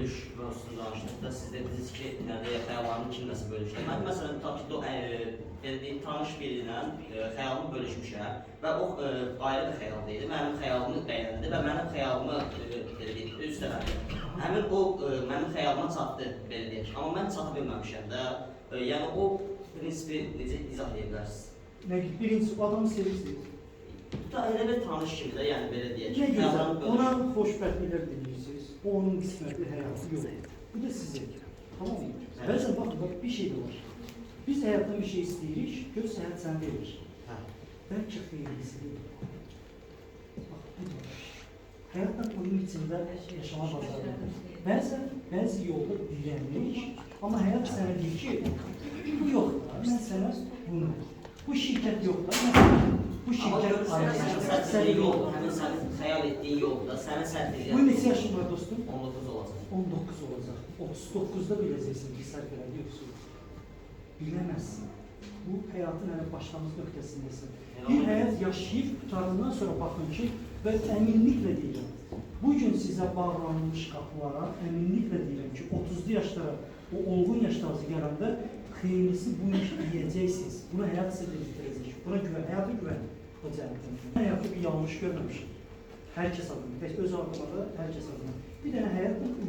bölüş mövzusunu danışdıqda siz dediniz ki, yəni xəyallarını kimləsə bölüşdü. Mən məsələn tutaq ki, tanış birilə xəyalımı bölüşmüşəm və o ayrı bir xəyal deyildi. Mənim xəyalımı bəyəndi və mənim xəyalımı üstələdi. Həmin o mənim xəyalıma çatdı, belə deyək. Amma mən çata bilməmişəm də. Yəni o prinsipi necə izah edə bilərsiniz? Birincisi, o adamı sevirsiniz. Da elə bir tanış kimi də, yəni belə deyək. Ne güzel, ona xoşbəxtliklər dilirsiniz. O onun qismətli həyatı yox. Bu da sizin. Tamam mı? Evet. Bəzən baxın, bak bir şey de var. Biz həyatdan bir şey istəyirik, göz həyat sənə verir. Bəlkə xeyirlisidir. Bak, bu da var. Həyatda bunun içində yaşama bacarılır. Bəzi yolda dirənlik, amma həyat sənə deyir ki, bu yoxdur, mən sənə bunu. Bu şirkət yoxdur, mən sənə bu şirkət Amma sənin yol, həmin sənin xəyal etdiyin yolda sənə sərf edən. Bu neçə yaşın var dostum? 19 olacaq. 19 olacaq. 39'da biləcəksin ki, sərf elədi yoxsa yox. Biləməzsin. Bu həyatın hələ başlamış nöqtəsindəsin. Bir həyat yaşayıb qutarından sonra baxın ki, və əminliklə deyirəm, bugün sizə bağlanmış qapılara əminliklə deyirəm ki, 30'lu yaşlara, o olğun yaşlarınızı gələndə xeyirlisi bu iş deyəcəksiniz. Buna həyat sizə dedirtəcək. Buna güvən, həyata güvən o cəhətdən. Mən həyatda bir yanlış görməmişim. Hər kəs adına, öz adına da hər kəs adına. Bir dənə həyatla